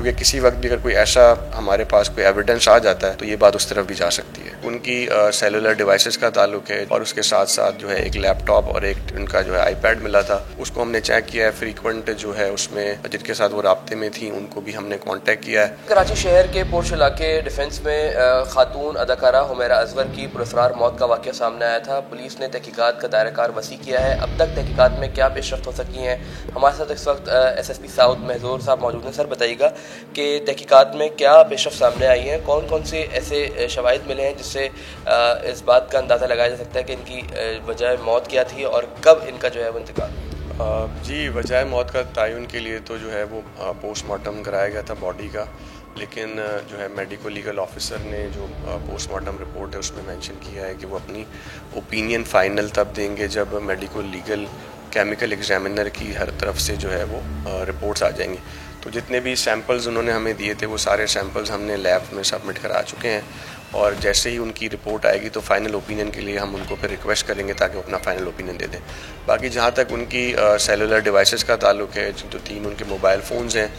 क्योंकि किसी वक्त भी अगर कोई ऐसा हमारे पास कोई एविडेंस आ जाता है तो ये बात उस तरफ भी जा सकती है। उनकी सेलुलर डिवाइसेस का ताल्लुक है और उसके साथ साथ जो है एक लैपटॉप और एक उनका जो है आईपैड मिला था, उसको हमने चेक किया है। फ्रीक्वेंट जो है उसमें जिनके साथ वो राब्ते में थी उनको भी हमने कांटेक्ट किया है। कराची शहर के पोर्श इलाके डिफेंस में खातून अदाकारा हुमैरा अजवर की पुरअसरार मौत का वाक़या सामने आया था। पुलिस ने तहकीकात का दायरा वसी किया है। अब तक तहकीकात में क्या पेशरफ्त हो सकी हैं, हमारे साथ इस वक्त SSP साउथ महजूर साहब मौजूद हैं। सर बताइएगा कि तहकीकात में क्या पेशरफ्त सामने आई है, कौन कौन से ऐसे शवाहिद मिले हैं जिससे इस बात का अंदाज़ा लगाया जा सकता है कि इनकी वजह मौत क्या थी और कब इनका जो है वो इंतकाल? जी, वजह मौत का तयन के लिए तो जो है वो पोस्टमार्टम कराया गया था बॉडी का, लेकिन जो है मेडिको लीगल ऑफिसर ने जो पोस्टमार्टम रिपोर्ट है उसमें मेंशन किया है कि वो अपनी ओपिनियन फ़ाइनल तब देंगे जब मेडिको लीगल केमिकल एग्जामिनर की हर तरफ से जो है वो रिपोर्ट्स आ जाएंगी। तो जितने भी सैंपल्स उन्होंने हमें दिए थे वो सारे सैंपल्स हमने लैब में सबमिट करा चुके हैं और जैसे ही उनकी रिपोर्ट आएगी तो फाइनल ओपिनियन के लिए हम उनको फिर रिक्वेस्ट करेंगे ताकि वो अपना फाइनल ओपिनियन दे दें। बाकी जहाँ तक उनकी सेलुलर डिवाइसेस का ताल्लुक है, जो 3 उनके मोबाइल फ़ोन्स हैं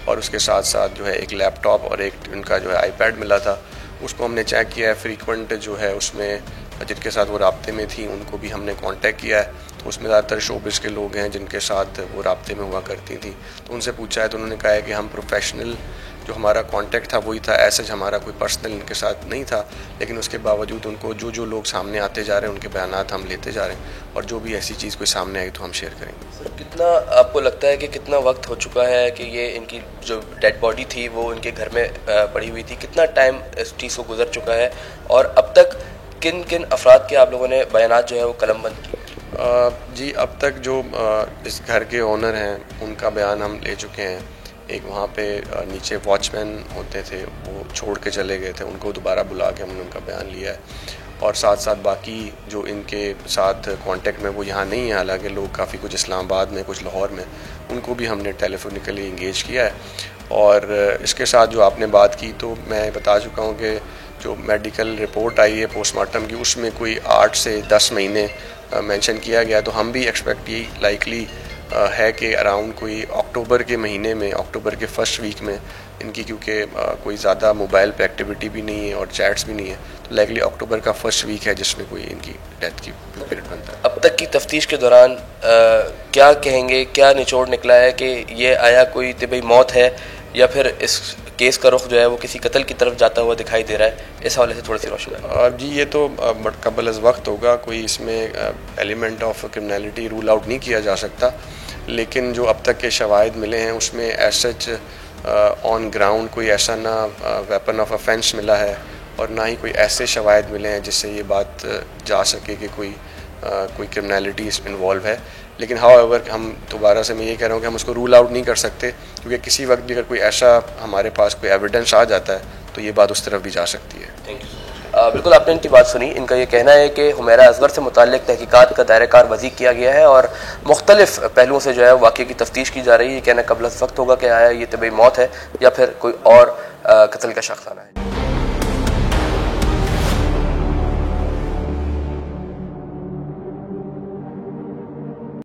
और उसके साथ साथ जो है एक लैपटॉप और एक उनका जो है आईपैड मिला था, उसको हमने चेक किया है। फ्रीक्वेंट जो है उसमें जिनके साथ वो राब्ते में थी उनको भी हमने कांटेक्ट किया है। तो उसमें ज़्यादातर शोबिस के लोग हैं जिनके साथ वो राब्ते में हुआ करती थी, तो उनसे पूछा है तो उन्होंने कहा है कि हम प्रोफेशनल जो हमारा कांटेक्ट था वही था, ऐसे हमारा कोई पर्सनल इनके साथ नहीं था, लेकिन उसके बावजूद उनको जो लोग सामने आते जा रहे हैं उनके बयानात हम लेते जा रहे हैं और जो भी ऐसी चीज़ कोई सामने आई तो हम शेयर करेंगे। सर कितना आपको लगता है कि कितना वक्त हो चुका है कि ये इनकी जो डेड बॉडी थी वो इनके घर में पड़ी हुई थी, कितना टाइम इस चीज़ को गुजर चुका है और अब तक किन किन अफराद के आप लोगों ने बयानात जो है वो कलमबंद किए? जी, अब तक जो इस घर के ओनर हैं उनका बयान हम ले चुके हैं। एक वहाँ पे नीचे वॉचमैन होते थे, वो छोड़ के चले गए थे, उनको दोबारा बुला के हमने उनका बयान लिया है और साथ साथ बाकी जो इनके साथ कांटेक्ट में वो यहाँ नहीं है, हालांकि लोग काफ़ी कुछ इस्लामाबाद में कुछ लाहौर में, उनको भी हमने टेलीफोनिकली इंगेज किया है। और इसके साथ जो आपने बात की तो मैं बता चुका हूँ कि जो मेडिकल रिपोर्ट आई है पोस्टमार्टम की उसमें कोई 8 से 10 महीने मेंशन किया गया, तो हम भी एक्सपेक्ट ये लाइकली है कि अराउंड कोई अक्टूबर के महीने में, अक्टूबर के फर्स्ट वीक में इनकी, क्योंकि कोई ज़्यादा मोबाइल पे एक्टिविटी भी नहीं है और चैट्स भी नहीं है, तो लाइकली अक्टूबर का फर्स्ट वीक है जिसमें कोई इनकी डेथ की पीरियड बनता है। अब तक की तफ्तीश के दौरान क्या कहेंगे, क्या निचोड़ निकला है कि ये आया कोई तिबी मौत है या फिर इस केस का रुख जो है वो किसी कत्ल की तरफ जाता हुआ दिखाई दे रहा है? इस हवाले से थोड़ी सी रोशनी। जी, ये तो कबल अज़ वक्त होगा, कोई इसमें element of criminality rule out नहीं किया जा सकता, लेकिन जो अब तक के शवाहिद मिले हैं उसमें एज सच ऑन ग्राउंड कोई ऐसा ना वेपन ऑफ ऑफेंस मिला है और ना ही कोई ऐसे शवाहिद मिले हैं जिससे ये बात जा सके कि कोई क्रिमिनलिटी इसमें इन्वॉल्व है। लेकिन हाउएवर हम दोबारा से मैं ये कह रहा हूँ कि हम उसको रूल आउट नहीं कर सकते, क्योंकि किसी वक्त भी अगर कोई ऐसा हमारे पास कोई एविडेंस आ जाता है तो ये बात उस तरफ भी जा सकती है। Thank you. बिल्कुल आपने इनकी बात सुनी। इनका ये कहना है कि हुमैरा अजवर से मुताल्लिक तहकीकात का दायरा वज़ी किया गया है और मुख्तलिफ पहलुओं से जो है वाक़े की तफ्तीश की जा रही है। ये कहना कबल वक्त होगा कि आया ये तबी मौत है या फिर कोई और कत्ल का शख्स आना है।